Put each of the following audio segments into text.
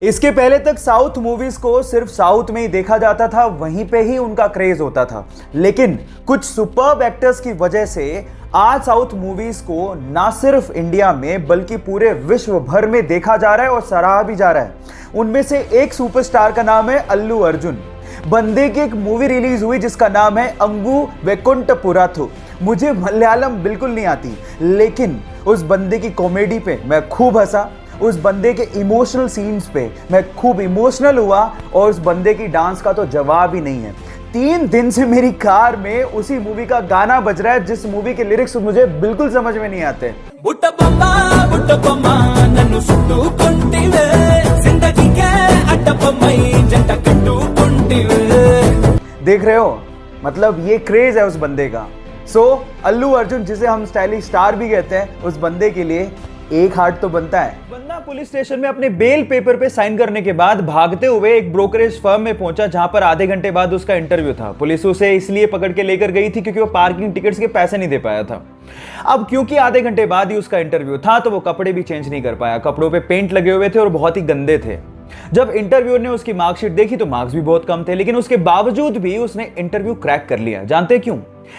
इसके पहले तक साउथ मूवीज को सिर्फ साउथ में ही देखा जाता था, वहीं पे ही उनका क्रेज होता था। लेकिन कुछ सुपर्ब एक्टर्स की वजह से आज साउथ मूवीज को ना सिर्फ इंडिया में बल्कि पूरे विश्व भर में देखा जा रहा है और सराहा भी जा रहा है। उनमें से एक सुपरस्टार का नाम है अल्लू अर्जुन। बंदे की एक मूवी रिलीज हुई जिसका नाम है अंगू वैकुंठपुरथु। मुझे मलयालम बिल्कुल नहीं आती, लेकिन उस बंदे की कॉमेडी पे मैं खूब हंसा, उस बंदे के इमोशनल सीन्स पे मैं खूब इमोशनल हुआ और उस बंदे की डांस का तो जवाब ही नहीं है। 3 दिन से मेरी कार में उसी मूवी का गाना बज रहा है जिस मूवी के लिरिक्स मुझे बिल्कुल समझ में नहीं आते। देख रहे हो, मतलब ये क्रेज है उस बंदे का। अल्लू अर्जुन, जिसे हम स्टाइलिश स्टार भी कहते हैं, उस बंदे के लिए एक हार्ट तो बनता है। बंदा पुलिस स्टेशन में अपने बेल पेपर पे साइन करने के बाद भागते हुए एक ब्रोकरेज फर्म में पहुंचा, जहां पर आधे घंटे बाद उसका इंटरव्यू था। पुलिस उसे इसलिए पकड़ के लेकर गई थी क्योंकि वो पार्किंग टिकट्स के पैसे नहीं दे पाया था। अब क्योंकि आधे घंटे बाद ही उसका इंटरव्यू था, तो वो कपड़े भी चेंज नहीं कर पाया। कपड़ों पे पेंट लगे हुए थे और बहुत ही गंदे थे। जब इंटरव्यूअर ने उसकी मार्कशीट देखी तो मार्क्स भी बहुत कम थे, लेकिन उसके बावजूद भी उसने इंटरव्यू क्रैक कर लिया। जानते क्यों?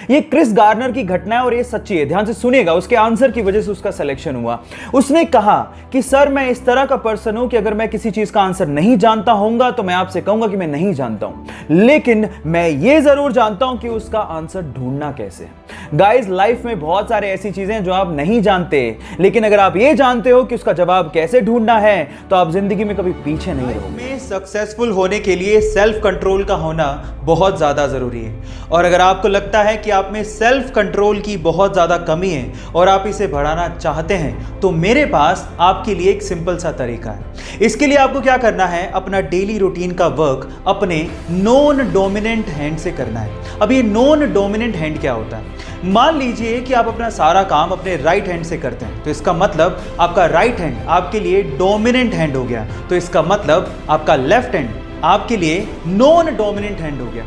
ये क्रिस गार्नर की घटना है और ये सच्ची है। ध्यान से सुनिएगा, उसके आंसर की वजह से उसका सिलेक्शन हुआ। उसने कहा कि सर, मैं इस तरह का पर्सन हूं कि अगर मैं किसी चीज का आंसर नहीं जानता होऊंगा तो मैं आपसे कहूंगा कि मैं नहीं जानता हूं, लेकिन मैं ये जरूर जानता हूं कि उसका आंसर ढूंढना कैसे। गाइस, लाइफ में बहुत सारे ऐसी चीजें जो आप नहीं जानते, लेकिन अगर आप ये जानते हो कि उसका जवाब कैसे ढूंढना है तो आप जिंदगी में कभी पीछे नहीं रहोगे। सक्सेसफुल होने के लिए सेल्फ कंट्रोल का होना बहुत ज्यादा जरूरी है, और अगर आपको लगता है कि आप में सेल्फ कंट्रोल की बहुत ज्यादा कमी है और आप इसे बढ़ाना चाहते हैं, तो मेरे पास आपके लिए एक सिंपल सा तरीका है। इसके लिए आपको क्या करना है, अपना डेली रूटीन का वर्क अपने नॉन डोमिनेंट हैंड से करना है। अब ये नॉन डोमिनेंट हैंड क्या होता है? मान लीजिए कि आप अपना सारा काम अपने राइट हैंड से करते हैं, तो इसका मतलब आपका राइट हैंड आपके लिए डोमिनेंट हैंड हो गया। तो इसका मतलब आपका लेफ्ट हैंड आपके लिए नॉन डोमिनेंट हैंड हो गया।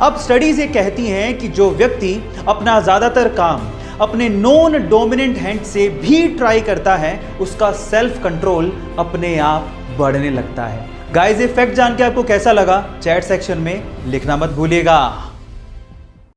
अब स्टडीज ये कहती हैं कि जो व्यक्ति अपना ज्यादातर काम अपने नॉन डोमिनेंट हैंड से भी ट्राई करता है, उसका सेल्फ कंट्रोल अपने आप बढ़ने लगता है। गाइस, ये फैक्ट जान के आपको कैसा लगा, चैट सेक्शन में लिखना मत भूलिएगा।